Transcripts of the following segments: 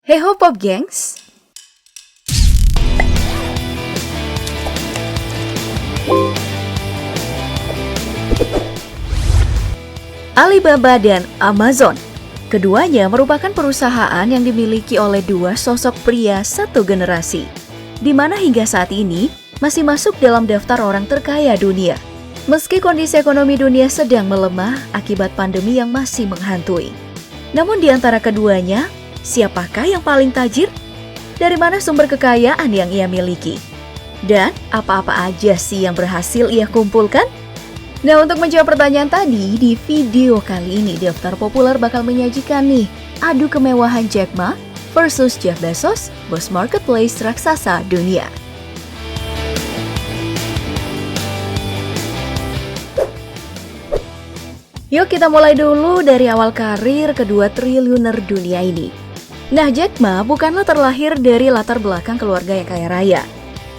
Hey ho Pop Gengs! Alibaba dan Amazon. Keduanya merupakan perusahaan yang dimiliki oleh dua sosok pria satu generasi, di mana hingga saat ini masih masuk dalam daftar orang terkaya dunia. Meski kondisi ekonomi dunia sedang melemah akibat pandemi yang masih menghantui. Namun di antara keduanya, siapakah yang paling tajir? Dari mana sumber kekayaan yang ia miliki? Dan apa-apa aja sih yang berhasil ia kumpulkan? Nah, untuk menjawab pertanyaan tadi, di video kali ini Daftar Populer bakal menyajikan nih adu kemewahan Jack Ma versus Jeff Bezos, bos marketplace raksasa dunia. Yuk kita mulai dulu dari awal karir kedua triliuner dunia ini. Nah, Jack Ma bukanlah terlahir dari latar belakang keluarga yang kaya raya.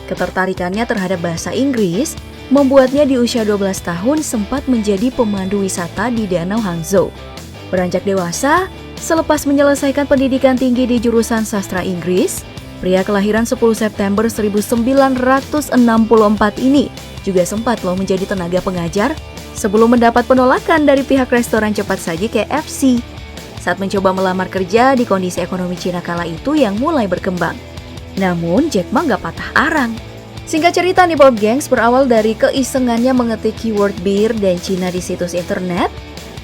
Ketertarikannya terhadap bahasa Inggris membuatnya di usia 12 tahun sempat menjadi pemandu wisata di Danau Hangzhou. Beranjak dewasa, selepas menyelesaikan pendidikan tinggi di jurusan sastra Inggris, pria kelahiran 10 September 1964 ini juga sempat menjadi tenaga pengajar sebelum mendapat penolakan dari pihak restoran cepat saji KFC saat mencoba melamar kerja di kondisi ekonomi Cina kala itu yang mulai berkembang. Namun Jack Ma gak patah arang. Singkat cerita nih Pop Gengs, berawal dari keisengannya mengetik keyword bir dan Cina di situs internet.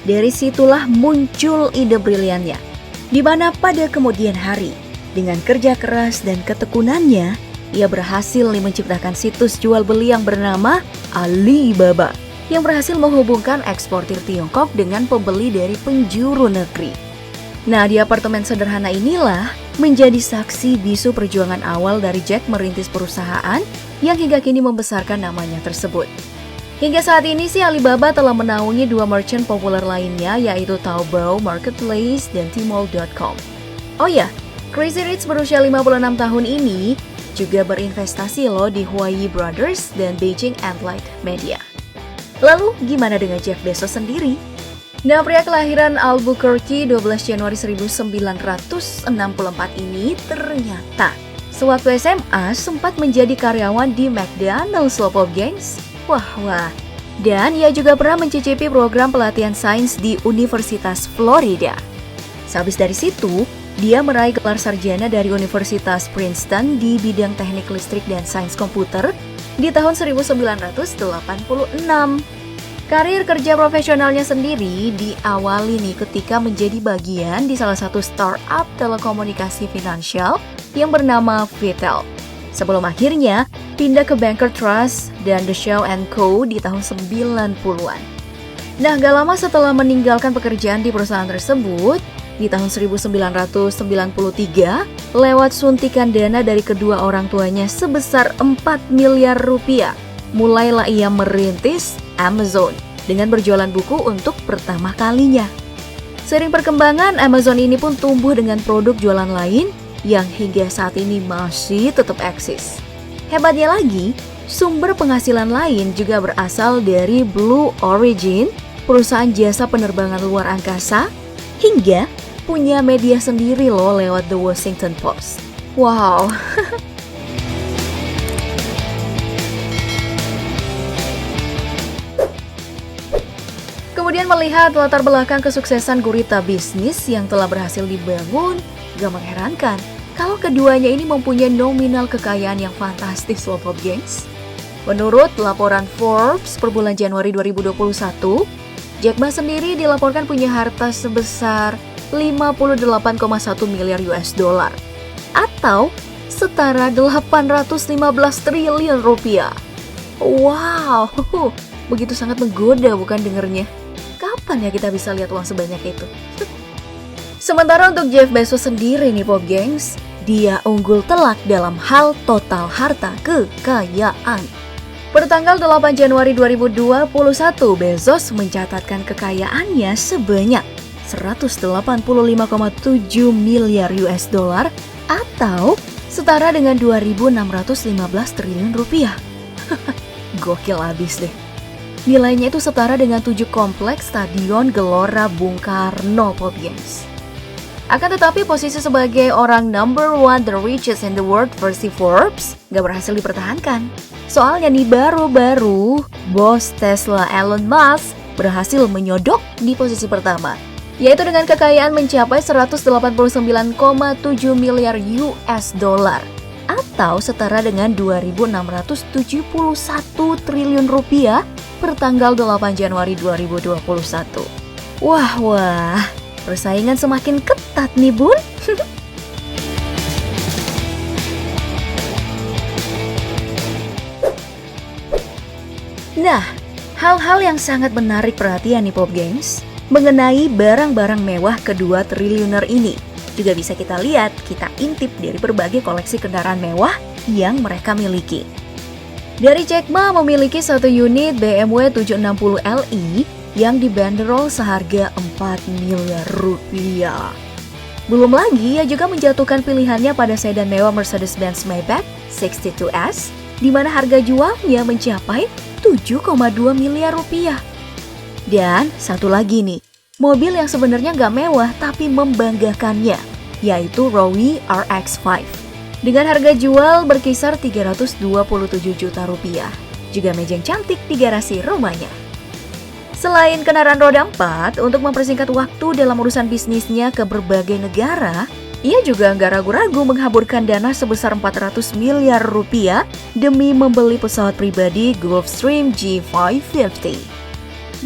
Dari situlah muncul ide briliannya, di mana pada kemudian hari, dengan kerja keras dan ketekunannya, ia berhasil menciptakan situs jual beli yang bernama Alibaba, yang berhasil menghubungkan eksportir Tiongkok dengan pembeli dari penjuru negeri. Nah, di apartemen sederhana inilah menjadi saksi bisu perjuangan awal dari Jack merintis perusahaan yang hingga kini membesarkan namanya tersebut. Hingga saat ini sih Alibaba telah menaungi dua merchant populer lainnya, yaitu Taobao Marketplace dan Tmall.com. Oh ya, Crazy Rich berusia 56 tahun ini juga berinvestasi di Huayi Brothers dan Beijing Antlight Media. Lalu gimana dengan Jeff Bezos sendiri? Nah, pria kelahiran Albuquerque 12 Januari 1964 ini ternyata sewaktu SMA sempat menjadi karyawan di McDonald's Pop Gengs. Wah. Dan ia juga pernah mencicipi program pelatihan sains di Universitas Florida. Sehabis dari situ, dia meraih gelar sarjana dari Universitas Princeton di bidang teknik listrik dan sains komputer di tahun 1986. Karir kerja profesionalnya sendiri diawali ketika menjadi bagian di salah satu startup telekomunikasi finansial yang bernama Vitel. Sebelum akhirnya pindah ke Banker Trust dan The Shaw & Co. di tahun 90-an. Nah, gak lama setelah meninggalkan pekerjaan di perusahaan tersebut, di tahun 1993, lewat suntikan dana dari kedua orang tuanya sebesar 4 miliar rupiah, mulailah ia merintis Amazon dengan berjualan buku untuk pertama kalinya. Seiring perkembangan, Amazon ini pun tumbuh dengan produk jualan lain yang hingga saat ini masih tetap eksis. Hebatnya lagi, sumber penghasilan lain juga berasal dari Blue Origin, perusahaan jasa penerbangan luar angkasa, hingga punya media sendiri lewat The Washington Post. Wow. Kemudian melihat latar belakang kesuksesan gurita bisnis yang telah berhasil dibangun, gak mengherankan kalau keduanya ini mempunyai nominal kekayaan yang fantastis Pop Gengs. Menurut laporan Forbes per bulan Januari 2021, Jack Ma sendiri dilaporkan punya harta sebesar 58,1 miliar US dollar atau setara 815 triliun rupiah. Wow, begitu sangat menggoda bukan dengernya. Kapan ya kita bisa lihat uang sebanyak itu? Sementara untuk Jeff Bezos sendiri Pop Gengs, dia unggul telak dalam hal total harta kekayaan. Pertanggal 8 Januari 2021, Bezos mencatatkan kekayaannya sebanyak 185,7 miliar US dollar atau setara dengan 2.615 triliun rupiah. Gokil abis deh. Nilainya itu setara dengan 7 kompleks Stadion Gelora Bung Karno Pop Gengs. Akan tetapi posisi sebagai orang number one the richest in the world versi Forbes gak berhasil dipertahankan. Soalnya nih baru-baru bos Tesla Elon Musk berhasil menyodok di posisi pertama, yaitu dengan kekayaan mencapai 189,7 miliar US dollar atau setara dengan 2.671 triliun rupiah per tanggal 8 Januari 2021. Wah, persaingan semakin ketat nih bun. Nah, hal-hal yang sangat menarik perhatian nih Pop Gengs mengenai barang-barang mewah kedua triliuner ini juga bisa kita lihat, kita intip dari berbagai koleksi kendaraan mewah yang mereka miliki. Dari Jack Ma memiliki satu unit BMW 760 Li yang dibanderol seharga 4 miliar rupiah. Belum lagi, ia juga menjatuhkan pilihannya pada sedan mewah Mercedes-Benz Maybach 62S, di mana harga jualnya mencapai 7,2 miliar rupiah. Dan satu lagi nih, mobil yang sebenarnya nggak mewah tapi membanggakannya, yaitu Rowe RX-5. Dengan harga jual berkisar 327 juta rupiah. Juga mejeng cantik di garasi rumahnya. Selain kendaraan roda 4, untuk mempersingkat waktu dalam urusan bisnisnya ke berbagai negara, ia juga nggak ragu-ragu menghaburkan dana sebesar 400 miliar rupiah demi membeli pesawat pribadi Gulfstream G550.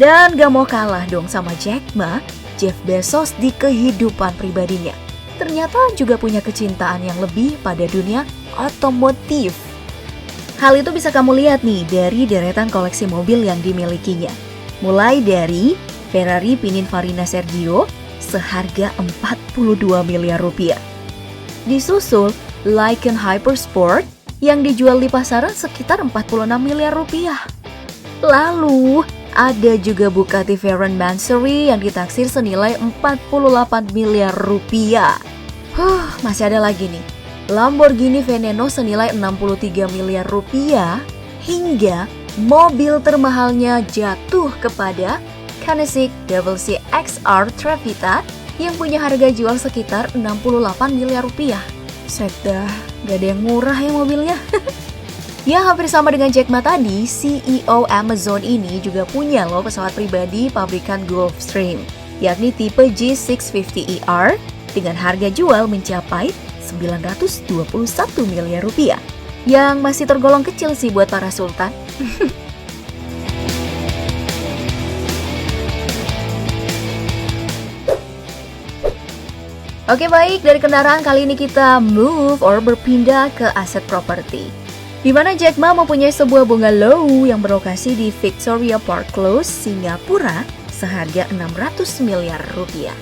Dan gak mau kalah dong sama Jack Ma, Jeff Bezos di kehidupan pribadinya ternyata juga punya kecintaan yang lebih pada dunia otomotif. Hal itu bisa kamu lihat nih dari deretan koleksi mobil yang dimilikinya. Mulai dari Ferrari Pininfarina Sergio seharga 42 miliar rupiah. Disusul Lykan Hypersport yang dijual di pasaran sekitar 46 miliar rupiah. Lalu ada juga Bugatti Veyron Mansory yang ditaksir senilai 48 miliar rupiah. Masih ada lagi nih. Lamborghini Veneno senilai 63 miliar rupiah. Hingga mobil termahalnya jatuh kepada Koenigsegg WC XR Trevita yang punya harga jual sekitar 68 miliar rupiah. Set dah, gak ada yang murah ya mobilnya. Ya hampir sama dengan Jack Ma tadi, CEO Amazon ini juga punya loh pesawat pribadi pabrikan Gulfstream, yakni tipe G650ER dengan harga jual mencapai 921 miliar rupiah, yang masih tergolong kecil sih buat para sultan. Oke baik, dari kendaraan kali ini kita move or berpindah ke aset properti. Di mana Jack Ma mempunyai sebuah bungalow yang berlokasi di Victoria Park Close, Singapura, seharga 600 miliar rupiah.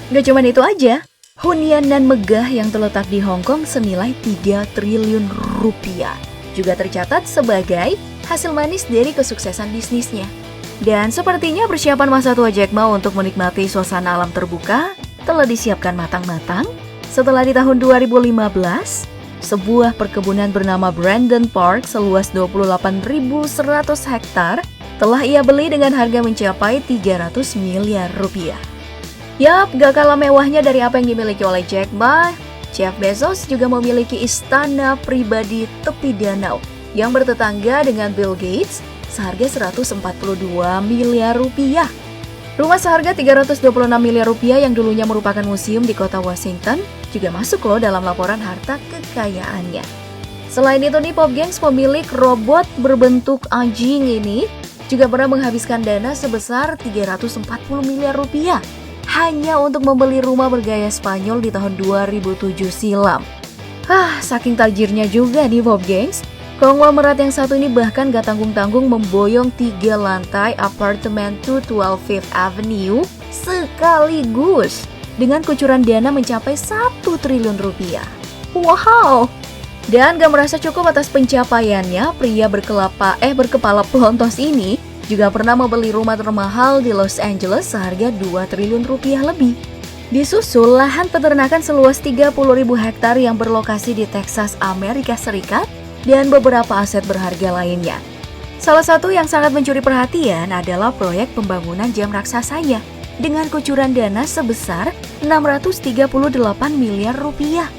Gak cuma itu aja, hunian dan megah yang terletak di Hong Kong senilai 3 triliun rupiah juga tercatat sebagai hasil manis dari kesuksesan bisnisnya. Dan sepertinya persiapan masa tua Jack Ma untuk menikmati suasana alam terbuka telah disiapkan matang-matang setelah di tahun 2015, sebuah perkebunan bernama Brandon Park seluas 28.100 hektar telah ia beli dengan harga mencapai 300 miliar rupiah. Yap, gak kalah mewahnya dari apa yang dimiliki oleh Jack Ma, Jeff Bezos juga memiliki istana pribadi tepi danau yang bertetangga dengan Bill Gates seharga 142 miliar rupiah. Rumah seharga 326 miliar rupiah yang dulunya merupakan museum di kota Washington juga masuk loh dalam laporan harta kekayaannya. Selain itu nih Pop Gengs, pemilik robot berbentuk anjing ini juga pernah menghabiskan dana sebesar 340 miliar rupiah hanya untuk membeli rumah bergaya Spanyol di tahun 2007 silam. Saking tajirnya juga nih Pop Gengs, konglomerat yang satu ini bahkan gak tanggung-tanggung memboyong 3 lantai apartemen 212 Fifth Avenue sekaligus dengan kucuran dana mencapai 1 triliun rupiah. Wow! Dan gak merasa cukup atas pencapaiannya, pria berkepala pelontos ini juga pernah membeli rumah termahal di Los Angeles seharga 2 triliun rupiah lebih. Disusul lahan peternakan seluas 30.000 hektar yang berlokasi di Texas, Amerika Serikat, dan beberapa aset berharga lainnya. Salah satu yang sangat mencuri perhatian adalah proyek pembangunan jam raksasanya, dengan kucuran dana sebesar 638 miliar rupiah.